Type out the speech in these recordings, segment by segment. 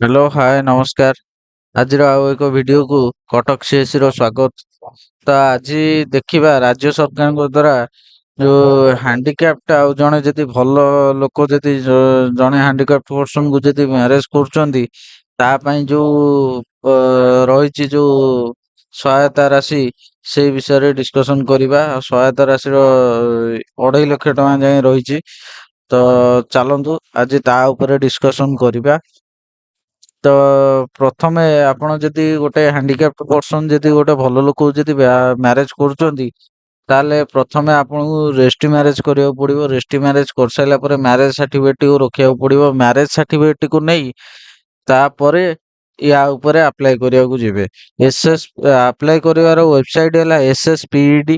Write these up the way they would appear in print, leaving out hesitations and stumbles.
Hello hi ନମସ୍କାର। ଆଜିର ଆଉ ଏକ ଭିଡିଓକୁ କଟକ ସିଏସି ର ସ୍ୱାଗତ। ତ ଆଜି ଦେଖିବା ରାଜ୍ୟ ସରକାରଙ୍କ ଦ୍ୱାରା ଯୋଉ ହ୍ୟାଣ୍ଡିକ୍ୟାପ୍ଟ ଆଉ ଜଣେ ଯଦି ଭଲ ଲୋକ ଯଦି ଜଣେ ହ୍ୟାଣ୍ଡିକ୍ୟାପ୍ଟ ପର୍ସନ କୁ ଯଦି ମ୍ୟାରେଜ କରୁଛନ୍ତି ତା ପାଇଁ ଯୋଉ ରହିଛି ଯୋଉ ସହାୟତା ରାଶି ସେଇ ବିଷୟରେ ଡିସ୍କସନ କରିବା। ଆଉ ସହାୟତା ରାଶିର 2.5 ଲକ୍ଷ ଟଙ୍କା ଯାଏ ରହିଛି। ତ ଚାଲନ୍ତୁ ଆଜି ତା ଉପରେ ଡିସ୍କସନ କରିବା। ତ ପ୍ରଥମେ ଆପଣ ଯଦି ଗୋଟେ ହ୍ୟାଣ୍ଡିକ୍ୟାପ୍ଟ ପର୍ସନ ଯଦି ଗୋଟେ ଭଲ ଲୋକକୁ ଯଦି ମ୍ୟାରେଜ କରୁଛନ୍ତି ତାହେଲେ ପ୍ରଥମେ ଆପଣଙ୍କୁ ରେଜିଷ୍ଟ୍ରି ମ୍ୟାରେଜ କରିବାକୁ ପଡିବ। ରେଜିଷ୍ଟ୍ରି ମ୍ୟାରେଜ କରିସାରିଲା ପରେ ମ୍ୟାରେଜ ସାର୍ଟିଫିକେଟକୁ ରଖିବାକୁ ପଡିବ। ମ୍ୟାରେଜ ସାର୍ଟିଫିକେଟକୁ ନେଇ ତାପରେ ୟା ଉପରେ ଆପ୍ଲାଏ କରିବାକୁ ଯିବେ। ଏସଏସ୍ ଆପ୍ଲାଏ କରିବାର ୱେବସାଇଟ ହେଲା SSPED।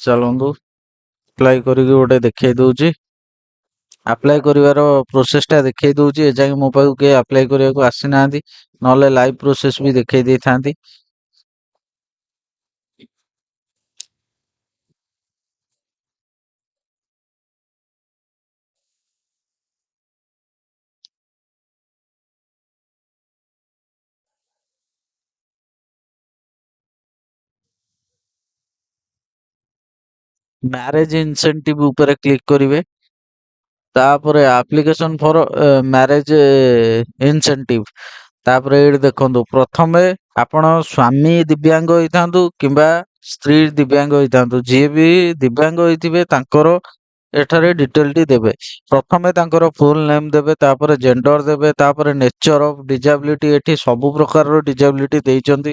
ଚାଲନ୍ତୁ ଆପ୍ଲାଏ କରିକି ଗୋଟେ ଦେଖେଇ ଦଉଛି। ଆପ୍ଲାଏ କରିବାର ପ୍ରୋସେସ ଟା ଦେଖେଇ ଦଉଛି। ଏଯାଏଁ ମୋ ପାଖକୁ କେହି ଆପ୍ଲାଏ କରିବାକୁ ଆସିନାହାନ୍ତି, ନହେଲେ ଲାଇଭ ପ୍ରୋସେସ ବି ଦେଖେଇ ଦେଇଥାନ୍ତି। ମ୍ୟାରେଜ ଇନସେଣ୍ଟିଭ ଉପରେ କ୍ଲିକ୍ କରିବେ। ତାପରେ ଆପ୍ଲିକେସନ ଫର ମ୍ୟାରେଜ ଇନସେଣ୍ଟିଭ। ତାପରେ ଏଇଠି ଦେଖନ୍ତୁ, ପ୍ରଥମେ ଆପଣ ସ୍ୱାମୀ ଦିବ୍ୟାଙ୍ଗ ହେଇଥାନ୍ତୁ କିମ୍ବା ସ୍ତ୍ରୀ ଦିବ୍ୟାଙ୍ଗ ହେଇଥାନ୍ତୁ, ଯିଏ ବି ଦିବ୍ୟାଙ୍ଗ ହେଇଥିବେ ତାଙ୍କର ଏଠାରେ ଡିଟେଲ ଟି ଦେବେ। ପ୍ରଥମେ ତାଙ୍କର ଫୁଲ ନେମ୍ ଦେବେ, ତାପରେ ଜେଣ୍ଡର ଦେବେ, ତାପରେ ନେଚର ଅଫ ଡିଜାବିଲିଟି। ଏଠି ସବୁ ପ୍ରକାରର ଡିଜାବିଲିଟି ଦେଇଛନ୍ତି,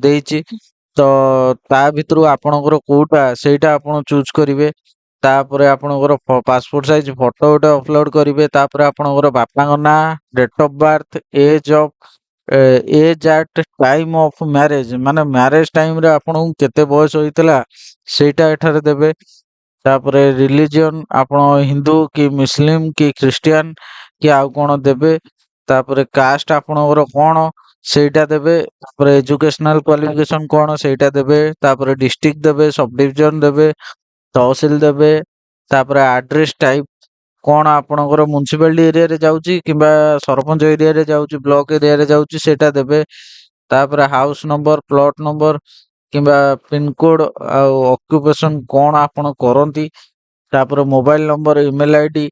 ଦେଇଛି। ତ ତା ଭିତରୁ ଆପଣଙ୍କର କୋଉଟା ସେଇଟା ଆପଣ ଚୁଜ କରିବେ। ତାପରେ ଆପଣଙ୍କର ପାସପୋର୍ଟ ସାଇଜ ଫଟୋ ଗୋଟେ ଅପଲୋଡ କରିବେ। ତାପରେ ଆପଣଙ୍କର ବାପାଙ୍କ ନାଁ, date of birth, age at time of marriage, ମାନେ ମ୍ୟାରେଜ ଟାଇମରେ ଆପଣଙ୍କୁ କେତେ ବୟସ ହେଇଥିଲା ସେଇଟା ଏଠାରେ ଦେବେ। ତାପରେ ରିଲିଜିଅନ, ଆପଣ ହିନ୍ଦୁ କି ମୁସଲିମ କି ଖ୍ରୀଷ୍ଟିଆନ କି ଆଉ କଣ ଦେବେ। ତାପରେ କାଷ୍ଟ ଆପଣଙ୍କର କଣ ସେଇଟା ଦେବେ। ତାପରେ ଏଜୁକେଶନାଲ କ୍ୱାଲିଫିକେସନ କଣ ସେଇଟା ଦେବେ। ତାପରେ ଡିଷ୍ଟ୍ରିକ୍ଟ ଦେବେ, ସବ ଡିଭିଜନ ଦେବେ, ତହସିଲ ଦେବେ। ତାପରେ ଆଡ୍ରେସ ଟାଇପ କଣ ଆପଣଙ୍କର ମ୍ୟୁନିସିପାଲିଟି ଏରିଆରେ ଯାଉଛି କିମ୍ବା ସରପଞ୍ଚ ଏରିଆରେ ଯାଉଛି, ବ୍ଲକ ଏରିଆରେ ଯାଉଛି ସେଇଟା ଦେବେ। ତାପରେ ହାଉସ ନମ୍ବର, ପ୍ଲଟ ନମ୍ବର କିମ୍ବା ପିନକୋଡ, ଆଉ ଅକ୍ୟୁପେସନ କଣ ଆପଣ କରନ୍ତି। ତାପରେ mobile number, email ID,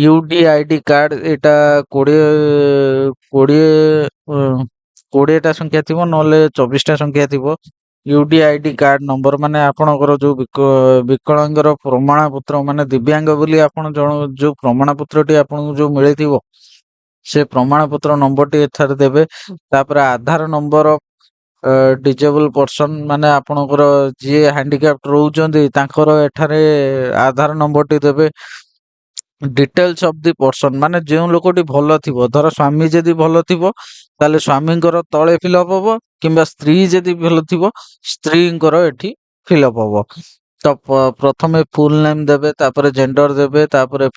UDID card, ଏଇଟା 20ଟା ସଂଖ୍ୟା ଥିବ, ନହେଲେ 24ଟା ସଂଖ୍ୟା ଥିବ। UDID କାର୍ଡ ନମ୍ବର ମାନେ ଆପଣଙ୍କର ଯୋଉ ବିକଳାଙ୍ଗର ପ୍ରମାଣ ପତ୍ର, ମାନେ ଦିବ୍ୟାଙ୍ଗ ବୋଲି ଆପଣ ଯୋଉ ପ୍ରମାଣ ପତ୍ରଟି ଆପଣଙ୍କୁ ଯୋଉ ମିଳିଥିବ ସେ ପ୍ରମାଣ ପତ୍ର ନମ୍ବରଟି ଏଠାରେ ଦେବେ। ତାପରେ ଆଧାର ନମ୍ବର ଡିଜେବଲ ପର୍ସନ, ମାନେ ଆପଣଙ୍କର ଯିଏ ହ୍ୟାଣ୍ଡିକ୍ୟାପ୍ଟ ରହୁଛନ୍ତି ତାଙ୍କର ଏଠାରେ ଆଧାର ନମ୍ବରଟି ଦେବେ। ଡିଟେଲ୍ସ ଅଫ ଦି ପର୍ସନ, ମାନେ ଯେଉଁ ଲୋକଟି ଭଲ ଥିବ, ଧର ସ୍ୱାମୀ ଯଦି ଭଲ ଥିବ ତାହେଲେ ସ୍ୱାମୀଙ୍କର ତଳେ ଫିଲଅପ ହବ, କିମ୍ବା ସ୍ତ୍ରୀ ଯଦି ଭଲ ଥିବ ସ୍ତ୍ରୀଙ୍କର ଏଠି ଫିଲଅପ ହବ। ତ ପ୍ରଥମେ ଫୁଲ ନେମ୍ ଦେବେ, ତାପରେ ଜେଣ୍ଡର ଦେବେ, ତାପରେ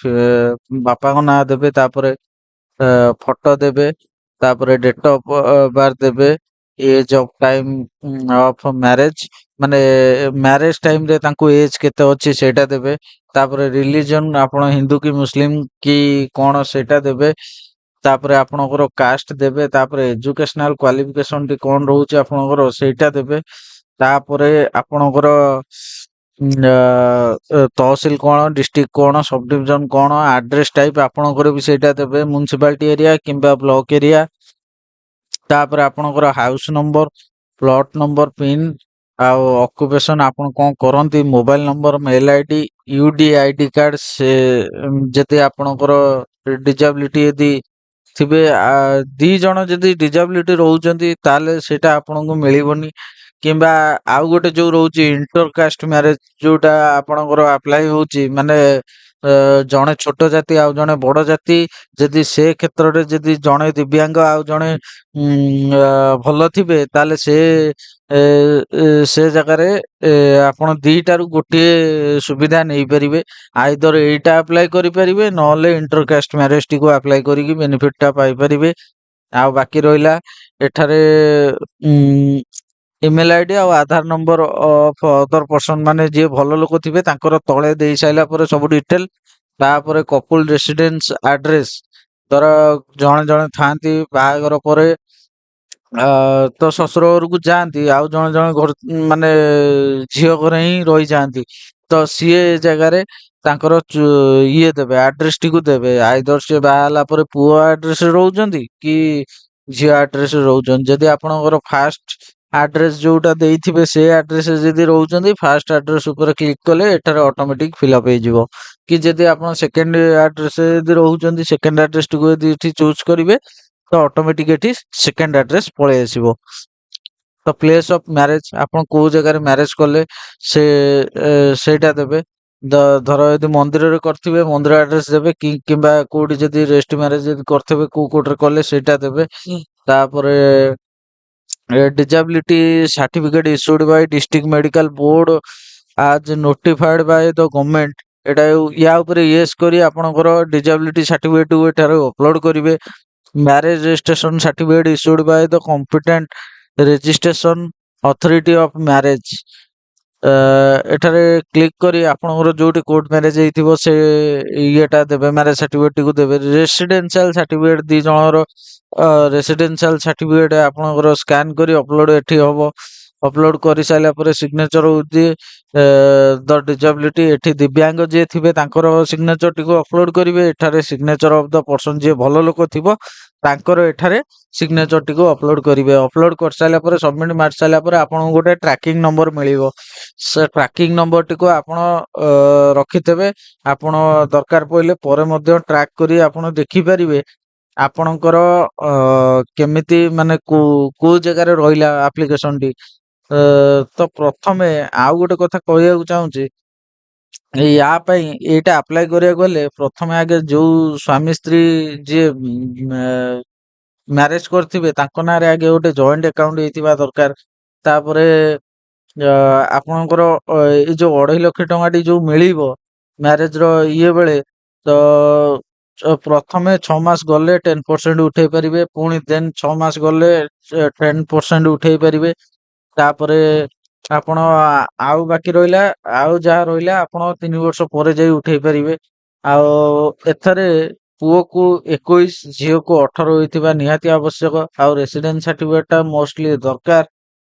ବାପାଙ୍କ ନାଁ ଦେବେ, ତାପରେ ଫଟୋ ଦେବେ, ତାପରେ ଡେଟ୍ ଅଫ ବାର୍ଥ ଦେବେ, age of time of marriage, ମାନେ ମ୍ୟାରେଜ ଟାଇମ ରେ ତାଙ୍କୁ ଏଜ କେତେ ଅଛି ସେଇଟା ଦେବେ। ତାପରେ ରିଲିଜନ, ଆପଣ ହିନ୍ଦୁ କି ମୁସଲିମ କି କଣ ସେଇଟା ଦେବେ। ତାପରେ ଆପଣଙ୍କର କାଷ୍ଟ ଦେବେ। ତାପରେ ଏଜୁକେଶନାଲ କ୍ୱାଲିଫିକେସନ ଟି କଣ ରହୁଛି ଆପଣଙ୍କର ସେଇଟା ଦେବେ। ତାପରେ ଆପଣଙ୍କର ତହସିଲ କଣ, ଡିଷ୍ଟ୍ରିକ୍ଟ କଣ, ସବ ଡିଭିଜନ କଣ, ଆଡ୍ରେସ ଟାଇପ ଆପଣଙ୍କର ବି ସେଇଟା ଦେବେ, ମ୍ୟୁନିସିପାଲିଟି ଏରିଆ କିମ୍ବା ବ୍ଲକ ଏରିଆ। ତାପରେ ଆପଣଙ୍କର house number, plot number, pin, ଆଉ ଅକୁପେସନ ଆପଣ କଣ କରନ୍ତି, mobile number, mail ID, UDID card, ସେ ଯଦି ଆପଣଙ୍କର ଡିଜାବିଲିଟି ଯଦି ଥିବେ, ଦି ଜଣ ଯଦି ଡିଜାବିଲିଟି ରହୁଛନ୍ତି ତାହେଲେ ସେଇଟା ଆପଣଙ୍କୁ ମିଳିବନି। କିମ୍ବା ଆଉ ଗୋଟେ ଯୋଉ ରହୁଛି ଇଣ୍ଟରକାଷ୍ଟ ମ୍ୟାରେଜ, ଯୋଉଟା ଆପଣଙ୍କର ଆପ୍ଲାଏ ହଉଛି, ମାନେ ଜଣେ ଛୋଟ ଜାତି ଆଉ ଜଣେ ବଡ ଜାତି, ଯଦି ସେ କ୍ଷେତ୍ରରେ ଯଦି ଜଣେ ଦିବ୍ୟାଙ୍ଗ ଆଉ ଜଣେ ଭଲ ଥିବେ ତାହେଲେ ଏ, ସେ ଜାଗାରେ ଆପଣ ଦିଟାରୁ ଗୋଟିଏ ସୁବିଧା ନେଇପାରିବେ। ଆଇଦର ଏଇଟା ଆପ୍ଲାଏ କରିପାରିବେ, ନହେଲେ ଇଣ୍ଟରକାଷ୍ଟ ମ୍ୟାରେଜ ଟିକୁ ଆପ୍ଲାଏ କରିକି ବେନିଫିଟ ଟା ପାଇପାରିବେ। ଆଉ ବାକି ରହିଲା ଏଠାରେ ଇମେଲ ଆଇଡି ଆଉ ଆଧାର ନମ୍ବର ଅଫ ଅଦର ପର୍ସନ, ମାନେ ଯିଏ ଭଲ ଲୋକ ଥିବେ ତାଙ୍କର ତଳେ ଦେଇ ସାରିଲା ପରେ ସବୁ ଡିଟେଲ। ତାପରେ କପୁଲ ରେସିଡେନ୍ସ ଆଡ୍ରେସ, ଧର ଜଣେ ଜଣେ ଥାଆନ୍ତି ବାହାଘର ପରେ ତ ଶ୍ୱଶୁର ଘରକୁ ଯାଆନ୍ତି, ଆଉ ଜଣେ ଜଣେ ଘର ମାନେ ଝିଅ ଘରେ ହିଁ ରହିଯାଆନ୍ତି। ତ ସିଏ ଏ ଜାଗାରେ ତାଙ୍କର ଇଏ ଦେବେ, ଆଡ୍ରେସ ଟିକୁ ଦେବେ। ଆଇଦର ସିଏ ବାହା ହେଲା ପରେ ପୁଅ ଆଡ୍ରେସରେ ରହୁଛନ୍ତି କି ଝିଅ ଆଡ୍ରେସରେ ରହୁଛନ୍ତି। ଯଦି ଆପଣଙ୍କର ଫାଷ୍ଟ ଆଡ୍ରେସ ଯୋଉଟା ଦେଇଥିବେ ସେ ଆଡ୍ରେସରେ ଯଦି ରହୁଛନ୍ତି, ଫାଷ୍ଟ ଆଡ୍ରେସ ଉପରେ କ୍ଲିକ କଲେ ଏଠାରେ ଅଟୋମେଟିକ ଫିଲଅପ ହେଇଯିବ। କି ଯଦି ଆପଣ ସେକେଣ୍ଡ ଆଡ୍ରେସରେ ଯଦି ରହୁଛନ୍ତି, ସେକେଣ୍ଡ ଆଡ୍ରେସ ଟିକୁ ଯଦି ଏଠି ଚୁଜ କରିବେ ତ ଅଟୋମେଟିକ ଏଠି ସେକେଣ୍ଡ ଆଡ୍ରେସ ପଳେଇ ଆସିବ। ତ ପ୍ଲେସ୍ ଅଫ ମ୍ୟାରେଜ, ଆପଣ କୋଉ ଜାଗାରେ ମ୍ୟାରେଜ କଲେ ସେ ସେଇଟା ଦେବେ। ଧର ଯଦି ମନ୍ଦିରରେ କରିଥିବେ ମନ୍ଦିର ଆଡ୍ରେସ ଦେବେ, କିମ୍ବା କୋଉଠି ଯଦି ରେଜିଷ୍ଟ୍ରି ମ୍ୟାରେଜ ଯଦି କରିଥିବେ କୋଉ କୋର୍ଟରେ କଲେ ସେଇଟା ଦେବେ। ତାପରେ disability certificate issued by district medical board as notified by the government, ଏଟା ୟା ଉପରେ ୟେସ୍ କରି ଆପଣଙ୍କର disability certificate କୁ ଏଠାରେ ଅପଲୋଡ କରିବେ। Marriage registration certificate issued by the competent registration authority of marriage, ଏଠାରେ କ୍ଲିକ କରି ଆପଣଙ୍କର ଯୋଉଠି କୋର୍ଟ ମ୍ୟାରେଜ ହେଇଥିବ ସେ ଇଏଟା ଦେବେ, ମ୍ୟାରେଜ ସାର୍ଟିଫିକେଟ ଟିକୁ ଦେବେ। ରେସିଡେନ୍ସିଆଲ ସାର୍ଟିଫିକେଟ ଦି ଜଣର ରେସିଡେନ୍ସିଆଲ ସାର୍ଟିଫିକେଟ ଆପଣଙ୍କର ସ୍କାନ କରି ଅପଲୋଡ ଏଠି ହବ। ଅପଲୋଡ କରି ସାରିଲା ପରେ ସିଗ୍ନେଚର ହଉଛି ଦ ଡିଜାବିଲିଟି, ଏଠି ଦିବ୍ୟାଙ୍ଗ ଯିଏ ଥିବେ ତାଙ୍କର ସିଗ୍ନେଚର ଟିକୁ ଅପଲୋଡ କରିବେ। ଏଠାରେ ସିଗ୍ନେଚର ଅଫ ଦ ପର୍ସନ, ଯିଏ ଭଲ ଲୋକ ଥିବ ତାଙ୍କର ଏଠାରେ ସିଗ୍ନେଚର ଟିକୁ ଅପଲୋଡ କରିବେ। ଅପଲୋଡ କରିସାରିଲା ପରେ ସବମିଟ ମାରି ସାରିଲା ପରେ ଆପଣଙ୍କୁ ଗୋଟେ ଟ୍ରାକିଂ ନମ୍ବର ମିଳିବ। ସେ ଟ୍ରାକିଂ ନମ୍ବରଟିକୁ ଆପଣ ରଖିଥିବେ। ଆପଣ ଦରକାର ପଡ଼ିଲେ ପରେ ମଧ୍ୟ ଟ୍ରାକ୍ କରି ଆପଣ ଦେଖିପାରିବେ ଆପଣଙ୍କର କେମିତି ମାନେ କୋଉ ଜାଗାରେ ରହିଲା ଆପ୍ଲିକେସନଟି। ତ ପ୍ରଥମେ ଆଉ ଗୋଟେ କଥା କହିବାକୁ ଚାହୁଁଛି, ଏଇ ୟା ପାଇଁ ଏଇଟା ଆପ୍ଲାଏ କରିବାକୁ ହେଲେ ପ୍ରଥମେ ଆଗେ ଯୋଉ ସ୍ୱାମୀ ସ୍ତ୍ରୀ ଯିଏ ମ୍ୟାରେଜ କରିଥିବେ ତାଙ୍କ ନାଁରେ ଆଗେ ଗୋଟେ ଜଏଣ୍ଟ ଆକାଉଣ୍ଟ ହେଇଥିବା ଦରକାର। ତାପରେ ଆପଣଙ୍କର ଏଇ ଯୋଉ 2.5 ଲକ୍ଷ ଟଙ୍କାଟି ଯୋଉ ମିଳିବ ମ୍ୟାରେଜ ର ଇଏ ବେଳେ, ତ ପ୍ରଥମେ 6 ମାସ ଗଲେ 10% ଉଠେଇ ପାରିବେ, ପୁଣି ଦେନ୍ 6 ମାସ ଗଲେ 10% ଉଠେଇ ପାରିବେ। ତାପରେ ଆପଣ ଆଉ ବାକି ରହିଲା, ଆଉ ଯାହା ରହିଲା ଆପଣ 3 ବର୍ଷ ପରେ ଯାଇ ଉଠେଇ ପାରିବେ। ଆଉ ଏଥିରେ ପୁଅକୁ 21, ଝିଅକୁ 18 ହୋଇଥିବା ନିହାତି ଆବଶ୍ୟକ। ଆଉ ରେସିଡେନ୍ସ ସାର୍ଟିଫିକେଟ ଟା ମୋଷ୍ଟଲି ଦରକାର।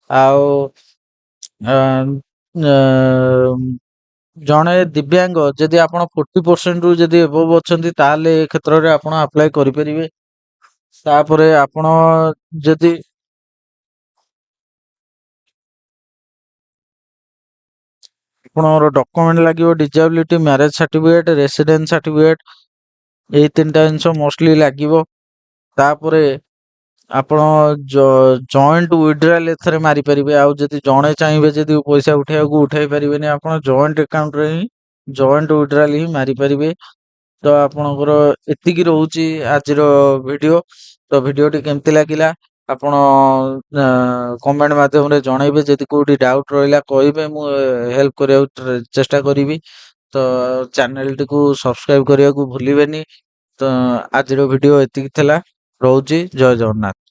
ଆଉ ଅ, ଅ, ଜଣେ ଦିବ୍ୟାଙ୍ଗ ଯଦି ଆପଣ 40% ରୁ ଯଦି ଏବଭ ଅଛନ୍ତି ତାହେଲେ ଏ କ୍ଷେତ୍ରରେ ଆପଣ ଆପ୍ଲାଏ କରିପାରିବେ। ତାପରେ ଆପଣ ଯଦି ଆପଣଙ୍କର ଡକୁମେଣ୍ଟ ଲାଗିବ, disability, marriage certificate, residence certificate, ଏଇ 3ଟା ଜିନିଷ ମୋଷ୍ଟଲି ଲାଗିବ। ତାପରେ ଆପଣ ଜଏଣ୍ଟ ୱିଡ୍ରାଲ ଏଥିରେ ମାରିପାରିବେ। ଆଉ ଯଦି ଜଣେ ଚାହିଁବେ ଯଦି ପଇସା ଉଠେଇବାକୁ ଉଠେଇ ପାରିବେନି, ଆପଣ ଜଏଣ୍ଟ ଆକାଉଣ୍ଟରେ ହିଁ ଜଏଣ୍ଟ ୱିଡ୍ରାଲ ହିଁ ମାରିପାରିବେ। ତ ଆପଣଙ୍କର ଏତିକି ରହୁଛି ଆଜିର ଭିଡିଓ। ତ ଭିଡିଓଟି କେମିତି ଲାଗିଲା ଆପଣ କମେଣ୍ଟ ମାଧ୍ୟମରେ ଜଣେଇବେ। ଯଦି କୋଉଠି ଡାଉଟ ରହିଲା କହିବେ, ମୁଁ ହେଲ୍ପ କରିବାକୁ ଚେଷ୍ଟା କରିବି। ତ ଚ୍ୟାନେଲଟିକୁ ସବସ୍କ୍ରାଇବ କରିବାକୁ ଭୁଲିବେନି। ତ ଆଜିର ଭିଡିଓ ଏତିକି ଥିଲା। ରହୁଛି। ଜୟ ଜଗନ୍ନାଥ।